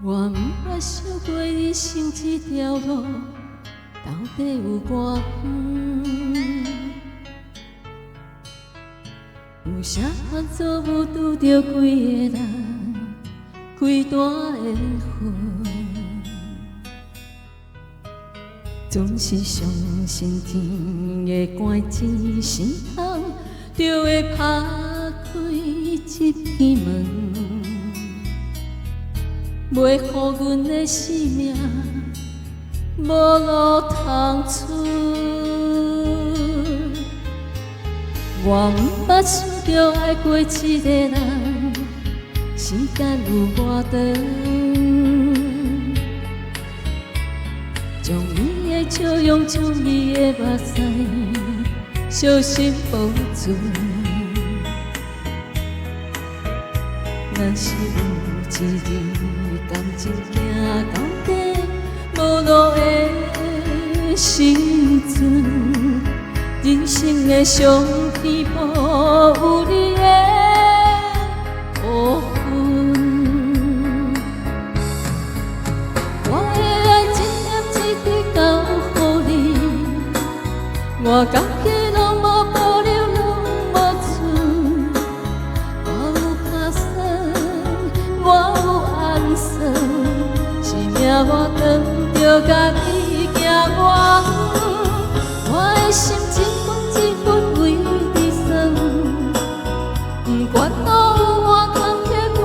我毋捌想过人生这条路到底有偌远，有啥法做无拄着几个人，几段缘分，总是相信天的关一声通，就会打开一片门。袂予阮的生命无路通出，我毋捌想着爱过一个人，时间有偌长，将伊的笑容，将伊的目屎，小心保存。若是有一日感情行到底，无路的时阵，人生的上天保有你的部分。我的爱一点一滴交予你，我家己拢无保留，拢无存。我有打算，我有安算，是命我当着家己行偌远。我的心一份为你算，不管路有偌坎坷偌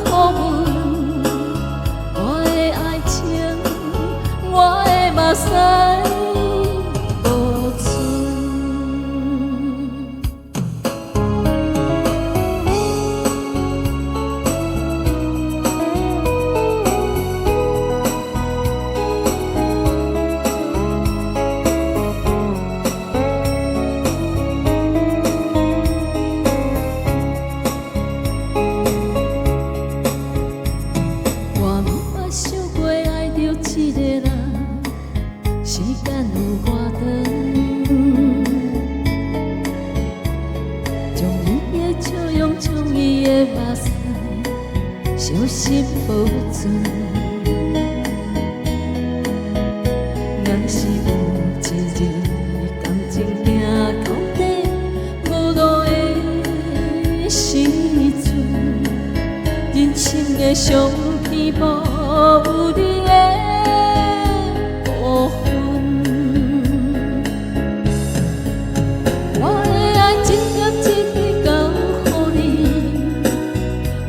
苦闷。我的爱情，我的目屎无存。一个人，时间有偌长，将伊的笑容，将伊的目屎，小心保存。若是有一日感情行到底，无路的时阵，人生的上天保有你的部分。我的爱一点一滴交予你，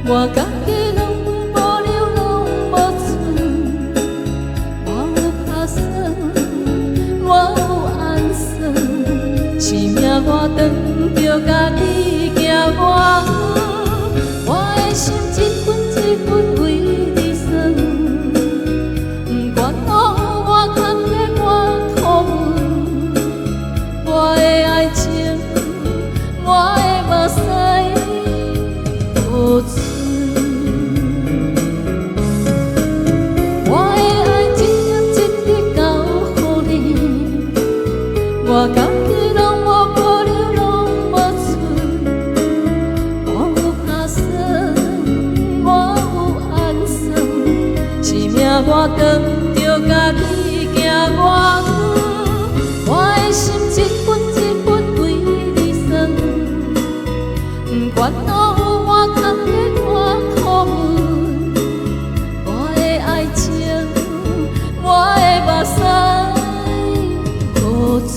我家己拢无保留，拢无存。我有打算，我有安算，是命我当着家己行偌远。我的心一份为你算，不管路有偌坎坷偌苦闷。我的爱情，我的目屎无存。我的爱一点一滴交予你，我家己拢无保留，拢无存。我有打算，我有安算，是命我当着家己行偌远。我的心一份为你算，不管路有偌坎坷偌苦闷。我的爱情，我的目屎无存。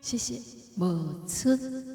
谢谢，无出。